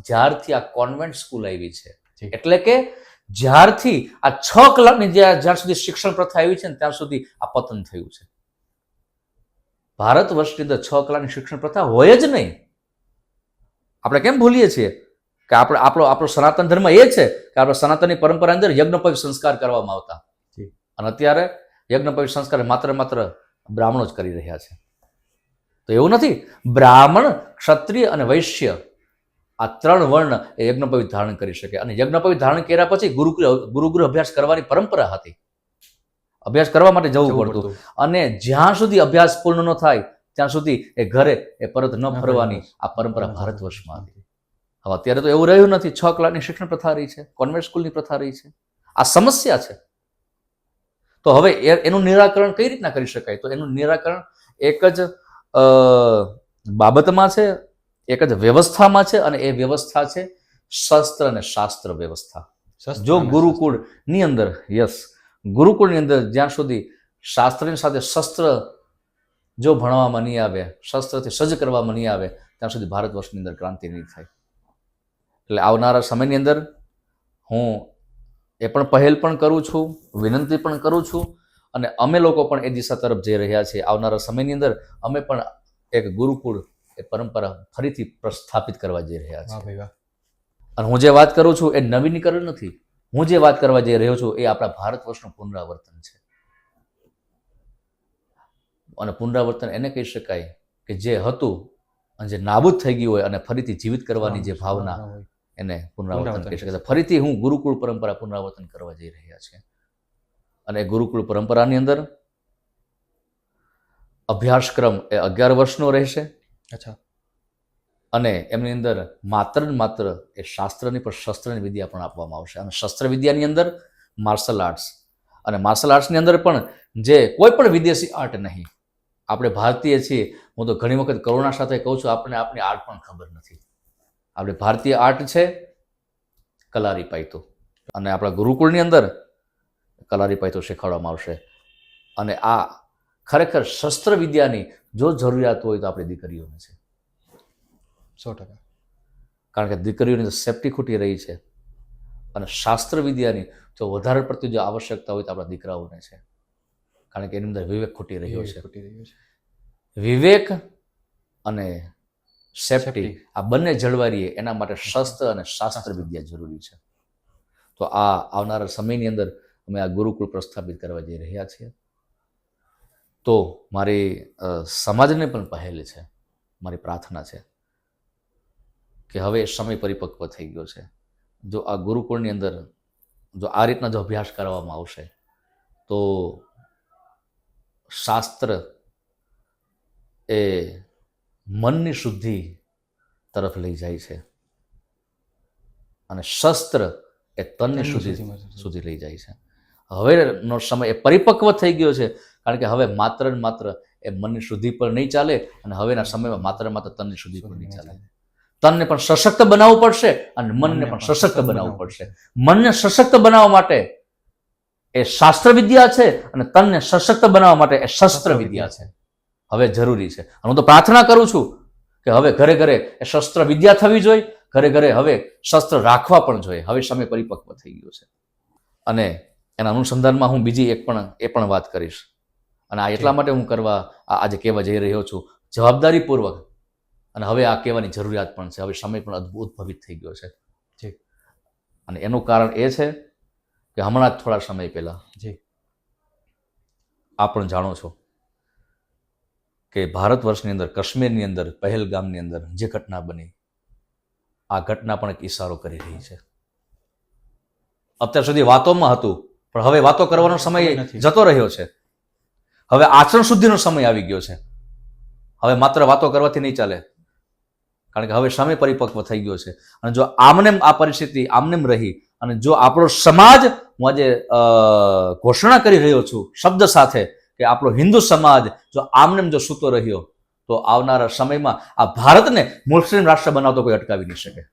S2: જ્યારથી આ કોન્વેન્ટ સ્કૂલ આવી છે, એટલે કે જ્યારથી આ 6 કલાકની જ્યાં સુધી શિક્ષણ પ્રથા આવી છે ને ત્યાં સુધી આ પતન થયું છે. ભારત વર્ષની અંદર 6 કલાકની શિક્ષણ પ્રથા હોય જ નહીં. આપણે કેમ ભૂલીએ છીએ કે આપણો સનાતન ધર્મ એ છે કે આપણે સનાતનની પરંપરા અંદર યજ્ઞોપવિત સંસ્કાર કરવામાં આવતા, અને અત્યારે યજ્ઞોપવિત સંસ્કાર માત્ર બ્રાહ્મણો જ કરી રહ્યા છે. તો એવું નથી. બ્રાહ્મણ, ક્ષત્રિય અને વૈશ્ય આ 3 વર્ણ એ યજ્ઞોપવિત ધારણ કરી શકે. અને યજ્ઞોપવિત ધારણ કર્યા પછી ગુરુકુળ અભ્યાસ કરવાની પરંપરા હતી. અભ્યાસ કરવા માટે જવું પડતું. અને જ્યાં સુધી અભ્યાસ પૂર્ણ ન થાય ત્યાં સુધી એ ઘરે એ પરત ન ફરવાની આ પરંપરા ભારત વર્ષમાં હતી. હવે અત્યારે તો એવું રહ્યું નથી. 6 કલાકની શિક્ષણ પ્રથા રહી છે, કોન્વેન્ટ સ્કૂલની પ્રથા રહી છે. આ સમસ્યા છે. તો હવે એનું નિરાકરણ કઈ રીતના કરી શકાય? તો એનું નિરાકરણ એક જ બાબતમાં છે, એક જ વ્યવસ્થામાં છે, અને એ વ્યવસ્થા છે શસ્ત્ર અને શાસ્ત્ર વ્યવસ્થા. જો ગુરુકુળની અંદર ગુરુકુળની અંદર જ્યાં સુધી શાસ્ત્રની સાથે શસ્ત્ર જો ભણવામાં નહીં આવે, શસ્ત્રથી સજ્જ કરવામાં નહીં આવે, ત્યાં સુધી ભારત વર્ષની અંદર ક્રાંતિ નહીં થાય. એટલે આવનારા સમયની અંદર હું એ પણ પહેલ પણ કરું છું, વિનંતી પણ કરું છું, અને અમે લોકો પણ એ દિશા તરફ જઈ રહ્યા છીએ. આવનારા સમયની અંદર અમે પણ એક ગુરુકુળ એ પરંપરા ફરીથી પ્રસ્થાપિત કરવા જઈ રહ્યા છીએ. અને હું જે વાત કરું છું એ નવીનીકરણ નથી. હું જે વાત કરવા જઈ રહ્યો છું એ આપણા ભારત વર્ષનું પુનરાવર્તન છે. અને પુનરાવર્તન એને કહી શકાય કે જે હતું અને જે નાબૂદ થઈ ગયું હોય અને ફરીથી જીવિત કરવાની જે ભાવના, એને પુનરાવર્તન કહી શકાય. ફરીથી હું ગુરુકુળ પરંપરા પુનરાવર્તન કરવા જઈ રહ્યા છે. અને ગુરુકુળ પરંપરાની અંદર અભ્યાસક્રમ એ 11 વર્ષનો રહેશે. અને એમની અંદર માત્ર ને માત્ર એ શાસ્ત્રની પણ શસ્ત્રની વિદ્યા પણ આપવામાં આવશે. અને શસ્ત્ર વિદ્યાની અંદર માર્શલ આર્ટ્સ, અને માર્શલ આર્ટ્સની અંદર પણ જે કોઈ પણ વિદેશી આર્ટ નહીં. આપણે ભારતીય છીએ. હું તો ઘણી વખત કરુણા સાથે કહું છું, આપણને આપણી આર્ટ પણ ખબર નથી. આપણે ભારતીય આર્ટ છે કલારી પાયતો, અને આપણા ગુરુકુળની અંદર કલારી પાયતો શીખવાડવામાં આવશે. અને આ ખરેખર શસ્ત્ર વિદ્યાની જો જરૂરિયાત હોય તો આપણી દીકરીઓને છે.
S1: 100%.
S2: કારણ કે દીકરીઓની તો સેફટી ખૂટી રહી છે, અને શાસ્ત્ર વિદ્યાની જો વધારે પડતી જો આવશ્યકતા હોય તો આપણા દીકરાઓને છે. કારણ કે એની અંદર વિવેક ખૂટી રહ્યો છે.
S1: ખૂટી રહ્યું છે.
S2: વિવેક અને સેફટી
S1: Safety.
S2: આ બંને જળવાઈ રહે એના માટે શસ્ત્ર અને શાસ્ત્ર વિદ્યા જરૂરી છે. તો આ આવનારા સમયની અંદર અમે આ ગુરુકુળ પ્રસ્થાપિત કરવા જઈ રહ્યા છીએ. તો મારી સમાજને પણ પહેલ છે, મારી પ્રાર્થના છે કે હવે સમય પરિપક્વ થઈ ગયો છે. જો આ ગુરુકુળની અંદર જો આ રીતના જો અભ્યાસ કરવામાં આવશે તો શાસ્ત્ર એ મનની શુદ્ધિ તરફ લઈ જાય છે, અને શસ્ત્ર એ તનની શુદ્ધિ સુધી લઈ જાય છે. હવેનો સમય એ પરિપક્વ થઈ ગયો છે, કારણ કે હવે માત્ર ને માત્ર એ મનની શુદ્ધિ પર નહીં ચાલે, અને હવેના સમયમાં માત્ર ને માત્ર તનની શુદ્ધિ પર નહીં ચાલે. તનને પણ સશક્ત બનાવવું પડશે અને મનને પણ સશક્ત બનાવવું પડશે. મનને સશક્ત બનાવવા માટે એ શાસ્ત્ર વિદ્યા છે, અને તનને સશક્ત બનાવવા માટે એ શસ્ત્ર વિદ્યા છે. હવે જરૂરી છે. અને હું તો પ્રાર્થના કરું છું કે હવે ઘરે ઘરે એ શસ્ત્ર વિદ્યા થવી જોઈએ, ઘરે ઘરે હવે શસ્ત્ર રાખવા પણ જોઈએ. હવે સમય પરિપક્વ થઈ ગયો છે. અને એના અનુસંધાનમાં હું બીજી એ પણ વાત કરીશ, અને આ એટલા માટે હું આજે કહેવા જઈ રહ્યો છું જવાબદારીપૂર્વક, અને હવે આ કહેવાની જરૂરિયાત પણ છે. હવે સમય પણ ઉદ્ભવિત થઈ ગયો છે. અને એનું કારણ એ છે કે હમણાં જ થોડા સમય પહેલા આપ પણ જાણો છો કે ભારત વર્ષની અંદર કાશ્મીરની અંદર પહેલગામની અંદર જે ઘટના બની, આ ઘટના પણ એક ઇશારો કરી રહી છે. અત્યાર સુધી વાતોમાં હતું, પણ હવે વાતો કરવાનો સમય જતો રહ્યો છે. હવે આચરણ શુદ્ધિનો સમય આવી ગયો છે. હવે માત્ર વાતો કરવાથી નહીં ચાલે, કારણ કે હવે સમય પરિપક્વ થઈ ગયો છે. અને જો આમનેમ આ પરિસ્થિતિ આમનેમ રહી, અને જો આપણો સમાજ, હું આજે ઘોષણા કરી રહ્યો છું શબ્દ સાથે કે આપણો હિન્દુ સમાજ જો આમનેમ જો સૂતો રહ્યો તો આવનારા સમયમાં આ ભારતને મુસ્લિમ રાષ્ટ્ર બનાવતો કોઈ અટકાવી નહીં શકે.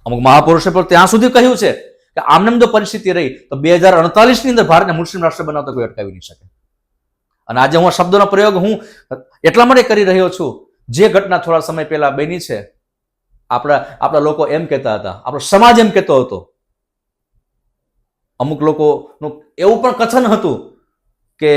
S2: અમુક મહાપુરુષે પણ ત્યાં સુધી કહ્યું છે કે આમનેમ જો પરિસ્થિતિ રહી તો 2048ની અંદર ભારતને મુસ્લિમ રાષ્ટ્ર બનાવતો કોઈ અટકાવી નહીં શકે. અને આજે હું આ શબ્દનો પ્રયોગ હું એટલા માટે કરી રહ્યો છું, જે ઘટના થોડા સમય પહેલા બની છે, આપણા લોકો એમ કહેતા હતા, આપણો સમાજ એમ કહેતો હતો, અમુક લોકોનું એવું પણ કથન હતું કે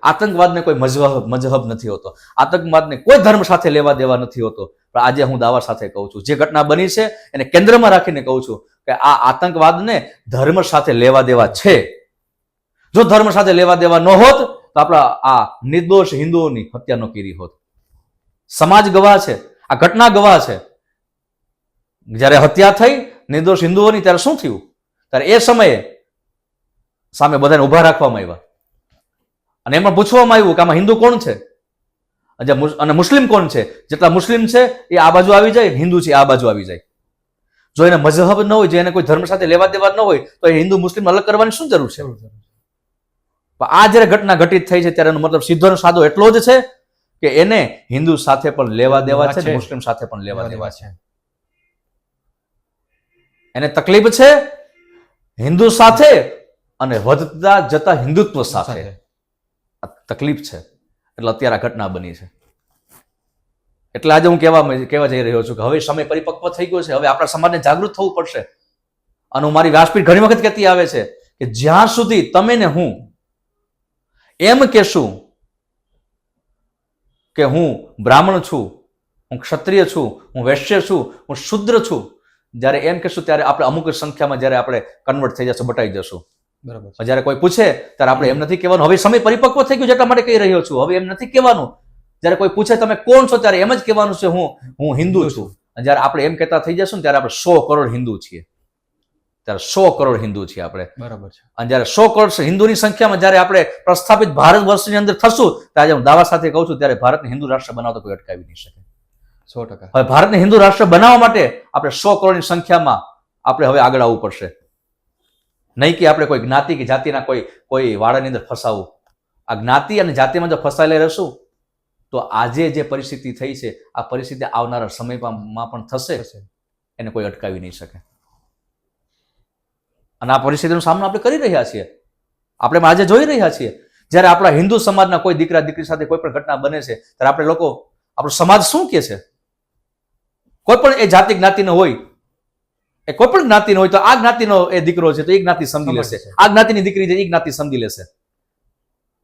S2: આતંકવાદને કોઈ મજહબ નથી હોતો, આતંકવાદને કોઈ ધર્મ સાથે લેવા દેવા નથી હોતો. પણ આજે હું દાવા સાથે કહું છું, જે ઘટના બની છે એને કેન્દ્રમાં રાખીને કહું છું કે આ આતંકવાદને ધર્મ સાથે લેવા દેવા છે. જો ધર્મ સાથે લેવા દેવા ન હોત તો આપણા આ નિર્દોષ હિન્દુઓની હત્યા ન કરી હોત. સમાજ ગવાહ છે, આ ઘટના ગવાહ છે. જ્યારે હત્યા થઈ નિર્દોષ હિન્દુઓની ત્યારે શું થયું? ત્યારે એ સમયે સામે બધાને ઉભા રાખવામાં આવ્યા, અને એમાં પૂછવામાં આવ્યું કે આમાં હિન્દુ કોણ છે અને મુસ્લિમ કોણ છે. જેટલા મુસ્લિમ છે એ આ બાજુ આવી જાય, હિન્દુ છે આ બાજુ આવી જાય. જો એને મજહબ ન હોય, જો એને કોઈ ધર્મ સાથે લેવા દેવા ન હોય તો એ હિન્દુ મુસ્લિમ અલગ કરવાની શું જરૂર છે? પણ આ જ્યારે ઘટના ઘટિત થઈ છે ત્યારે એનો મતલબ સીધો ને સાદો એટલો જ છે કે એને હિન્દુ સાથે પણ લેવા દેવા છે, મુસ્લિમ સાથે પણ લેવા દેવા છે. એને તકલીફ છે હિન્દુ સાથે અને વધતા જતા હિન્દુત્વ સાથે તકલીફ છે. એટલે અત્યારે આ ઘટના બની છે. એટલે આજે હું કહેવા જઈ રહ્યો છું કે હવે સમય પરિપક્વ થઈ ગયો છે. હવે આપણા સમાજને જાગૃત થવું પડશે. અને હું મારી વ્યાસપીઠ ઘણી વખત કહેતી આવે છે કે જ્યાં સુધી તમે ને હું એમ કહેશું કે હું બ્રાહ્મણ છું, હું ક્ષત્રિય છું, હું વૈશ્ય છું, હું શુદ્ર છું, જ્યારે એમ કહેશું ત્યારે આપણે અમુક સંખ્યામાં જ્યારે આપણે કન્વર્ટ થઈ જશું, બટાઈ જશું.
S1: બરાબર.
S2: જ્યારે કોઈ પૂછે ત્યારે આપણે એમ નથી કહેવાનું હવે સમય પરિપક્વ થઈ ગયો જેટલા માટે કહી રહ્યો છું. હવે એમ નથી કહેવાનું. જ્યારે કોઈ પૂછે તમે કોણ છો ત્યારે એમ જ કહેવાનું છે હું હિન્દુ છું. અને જ્યારે આપણે એમ કહેતા થઈ જશું ત્યારે આપણે 100 કરોડ હિન્દુ છીએ. ત્યારે 100 કરોડ હિન્દુ છીએ આપણે.
S1: બરાબર છે.
S2: અને જ્યારે 100 કરોડ હિન્દુની સંખ્યામાં જ્યારે આપણે પ્રસ્થાપિત ભારત વર્ષની અંદર થશું ત્યારે હું દાવા સાથે કહું છું ત્યારે ભારતને હિન્દુ રાષ્ટ્ર બનાવતો કોઈ અટકાવી નહીં શકે.
S1: 100%.
S2: હવે ભારતને હિન્દુ રાષ્ટ્ર બનાવવા માટે આપણે 100 કરોડની સંખ્યામાં આપણે હવે આગળ આવવું પડશે. નહીં કે આપણે કોઈ જ્ઞાતિ કે જાતિના કોઈ વાડાની અંદર ફસાવું. આ જ્ઞાતિ અને જાતિમાં જો ફસાયેલા રહેશું તો આજે જે પરિસ્થિતિ થઈ છે આ પરિસ્થિતિ આવનારા સમયમાં પણ થશે. એને કોઈ અટકાવી નહીં શકે. અને આ પરિસ્થિતિનો સામનો આપણે કરી રહ્યા છીએ. આપણે આજે જોઈ રહ્યા છીએ જ્યારે આપણા હિન્દુ સમાજના કોઈ દીકરા દીકરી સાથે કોઈ પણ ઘટના બને છે ત્યારે આપણે લોકો, આપણો સમાજ શું કહે છે? કોઈ પણ એ જાતિ જ્ઞાતિનો હોય, એ કોઈ પણ જ્ઞાતિનો હોય તો આ જ્ઞાતિનો એ દીકરો છે તો એ જ્ઞાતિ સમજી લેશે, આ જ્ઞાતિની દીકરી છે એ જ્ઞાતિ સમજી લેશે.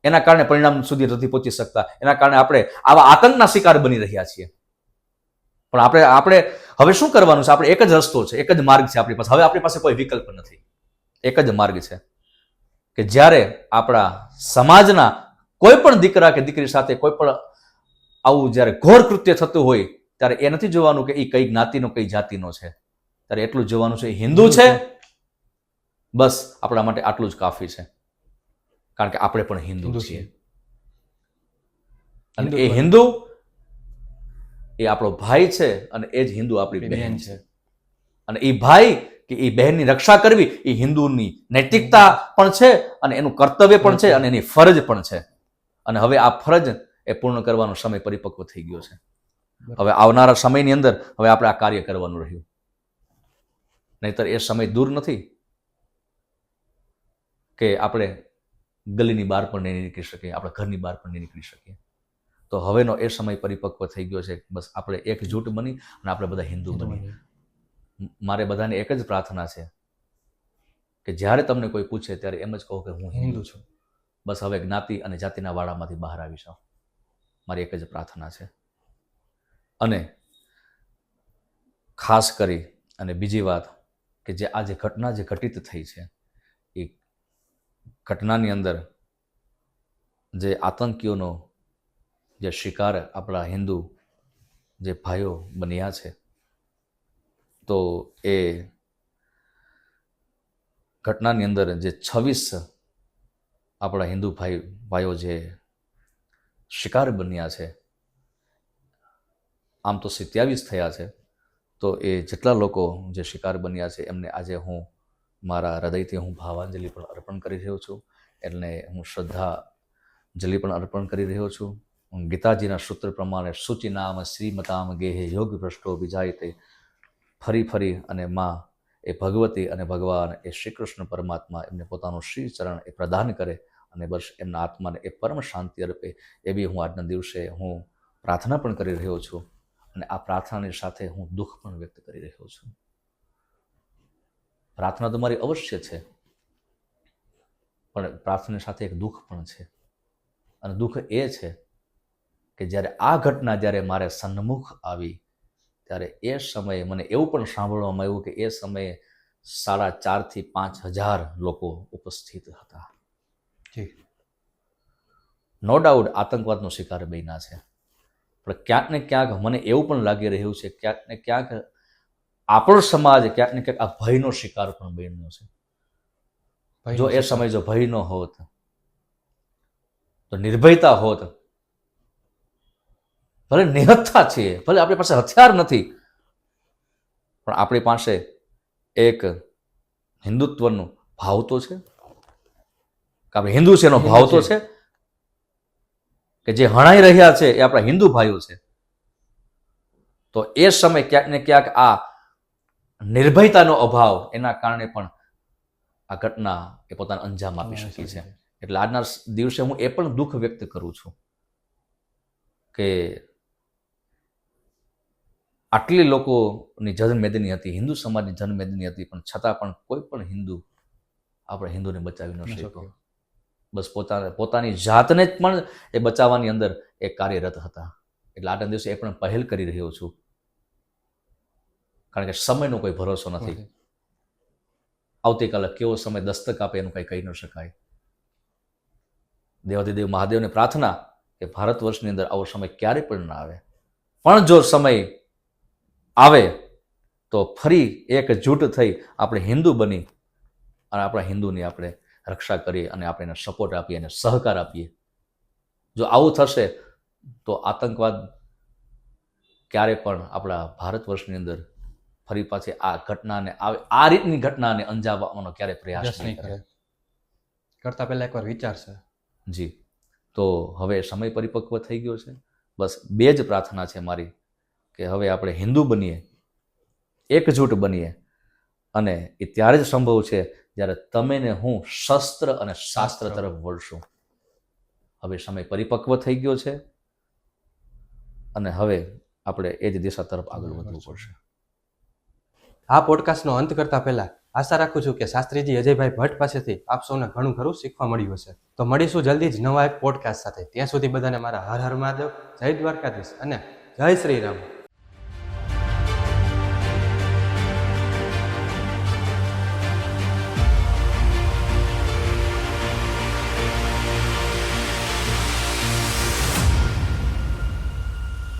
S2: એના કારણે પરિણામ સુધી નથી પહોંચી શકતા. એના કારણે આપણે આવા આતંકના શિકાર બની રહ્યા છીએ. પણ આપણે હવે શું કરવાનું છે? આપણે એક જ રસ્તો છે, એક જ માર્ગ છે આપણી પાસે. હવે આપણી પાસે કોઈ વિકલ્પ નથી. એક જ માર્ગ છે કે જ્યારે આપણા સમાજના કોઈ પણ દીકરા કે દીકરી સાથે કોઈ પણ આવું જ્યારે ઘોર કૃત્ય થતું હોય ત્યારે એ નથી જોવાનું કે એ કઈ જ્ઞાતિનો કઈ જાતિનો છે. ત્યારે એટલું જોવાનું છે હિન્દુ છે, બસ આપણા માટે આટલું જ કાફી છે. કારણ કે આપણે પણ હિન્દુ છીએ. અને એ હિન્દુ એ આપણો ભાઈ છે અને એ જ હિન્દુ આપણી બહેન છે. અને એ ભાઈ કે એ બહેનની રક્ષા કરવી એ હિન્દુની નૈતિકતા પણ છે અને એનું કર્તવ્ય પણ છે અને એની ફરજ પણ છે. અને હવે આ ફરજ એ પૂર્ણ કરવાનો સમય પરિપક્વ થઈ ગયો છે. હવે આવનારા સમયની અંદર હવે આપણે આ કાર્ય કરવાનું રહ્યું. નહીતર એ સમય દૂર નથી કે આપણે ગલીની બહાર પણ નહીં નીકળી શકીએ, આપણા ઘરની બહાર પણ નહીં નીકળી શકીએ. તો હવેનો એ સમય પરિપક્વ થઈ ગયો છે. બસ આપણે એકજૂટ બની અને આપણે બધા હિન્દુ બની. મારે બધાને એક જ પ્રાર્થના છે કે જ્યારે તમને કોઈ પૂછે ત્યારે એમ જ કહો કે હું હિન્દુ છું. બસ હવે જ્ઞાતિ અને જાતિના વાડામાંથી બહાર આવી જાઓ. મારી એક જ પ્રાર્થના છે. અને ખાસ કરી અને બીજી વાત કે જે આ જે ઘટના જે ઘટિત થઈ છે એ ઘટનાની અંદર જે આતંકીઓનો જે શિકાર આપણા હિન્દુ જે ભાઈઓ બન્યા છે, તો એ ઘટનાની અંદર જે 26 આપણા હિન્દુ ભાઈઓ જે શિકાર બન્યા છે, આમ તો 27 થયા છે. તો એ જેટલા લોકો જે શિકાર બન્યા છે એમને આજે હું મારા હૃદયથી હું ભાવાંજલિ પણ અર્પણ કરી રહ્યો છું. એટલે હું શ્રદ્ધાંજલિ પણ અર્પણ કરી રહ્યો છું. ગીતાજીના સૂત્ર પ્રમાણે શુચિ નામ શ્રીમતામ ગેહે યોગ ભ્રષ્ટો વિજાયતે. ફરી ફરી અને માં એ ભગવતી અને ભગવાન એ શ્રી કૃષ્ણ પરમાત્મા એમને પોતાનું શ્રી ચરણ એ પ્રદાન કરે અને બસ એમના આત્માને એ પરમ શાંતિ અર્પે એવી હું આજના દિવસે હું પ્રાર્થના પણ કરી રહ્યો છું. અને આ પ્રાર્થનાની સાથે હું દુઃખ પણ વ્યક્ત કરી રહ્યો છું. પ્રાર્થના તો મારી અવશ્ય છે, પણ પ્રાર્થનાની સાથે એક દુઃખ પણ છે. અને દુઃખ એ છે કે જ્યારે આ ઘટના જ્યારે મારે સન્મુખ આવી ત્યારે એ સમયે મને એવું પણ સાંભળવામાં આવ્યું કે એ સમયે 4,500 થી 5,000 લોકો ઉપસ્થિત હતા. નો ડાઉટ આતંકવાદનો શિકાર બન્યા છે. પણ ક્યાંક ને ક્યાંક મને એવું પણ લાગી રહ્યું છે ક્યાંક ને ક્યાંક આપણો સમાજ ક્યાંક ને ક્યાંક આ ભયનો શિકાર પણ બન્યો છે. જો એ સમય જો ભય ન હોત, તો નિર્ભયતા હોત, ભલે નિહત્થા છીએ, ભલે આપણી પાસે હથિયાર નથી, પણ આપણી પાસે એક હિન્દુત્વનો ભાવ તો છે, આપણે હિન્દુ છે એનો ભાવ તો છે કે જે હણાઈ રહ્યા છે એ આપણા હિન્દુ ભાઈઓ છે. તો એ સમય ક્યાંક ને ક્યાંક આ નિર્ભયતાનો અભાવ એના કારણે પણ આ ઘટના એ પોતાનો અંજામ આપી શકી છે. એટલે આજના દિવસે હું એ પણ દુઃખ વ્યક્ત કરું છું કે આટલી લોકોની જન્મમેદની હતી, હિન્દુ સમાજની જન્મમેદની હતી, પણ છતાં પણ કોઈ પણ હિન્દુ આપણે હિન્દુને બચાવી ન શક્યો. બસ પોતાની જાતને જ પણ એ બચાવવાની અંદર એ કાર્યરત હતા. એટલે આજના દિવસે એ પણ પહેલ કરી રહ્યો છું. કારણ કે સમયનો કોઈ ભરોસો નથી. આવતીકાલે કેવો સમય દસ્તક આપે એનું કંઈ કહી ન શકાય. દેવાધિદેવ મહાદેવને પ્રાર્થના કે ભારત વર્ષની અંદર આવો સમય ક્યારે પણ ના આવે. પણ જો સમય આવે તો ફરી એકજૂટ થઈ આપણે હિન્દુ બની અને આપણા હિન્દુની આપણે રક્ષા કરીએ અને આપણે એને સપોર્ટ આપીએ અને સહકાર આપીએ. જો આવું થશે તો આતંકવાદ ક્યારે પણ આપણા ભારત વર્ષની અંદર ફરી પાછી આ ઘટનાને આ રીતની ઘટનાને અંજામવાનો ક્યારે પ્રયાસ નહીં કરે.
S1: કરતા પહેલા એકવાર વિચારશે.
S2: જી, તો હવે સમય પરિપક્વ થઈ ગયો છે. બસ બે જ પ્રાર્થના છે મારી કે હવે આપણે હિન્દુ બનીએ, એકજૂટ બનીએ. અને એ ત્યારે જ સંભવ છે જ્યારે તમે ને હું શસ્ત્ર અને શાસ્ત્ર તરફ વળશું. હવે સમય પરિપક્વ થઈ ગયો છે અને હવે આપણે એ જ દિશા તરફ આગળ વધવું પડશે.
S1: આ પોડકાસ્ટનો અંત કરતા પહેલા આશા રાખું છું કે શાસ્ત્રીજી અજયભાઈ ભટ્ટ પાસેથી આપ સૌને ઘણું ખરું શીખવા મળ્યું હશે. તો મળીશું જલ્દી જ નવા એક પોડકાસ્ટ સાથે. ત્યાં સુધી બધાને મારા હર હર મહાદેવ, જય દ્વારકાધીશ અને જય શ્રી રામ.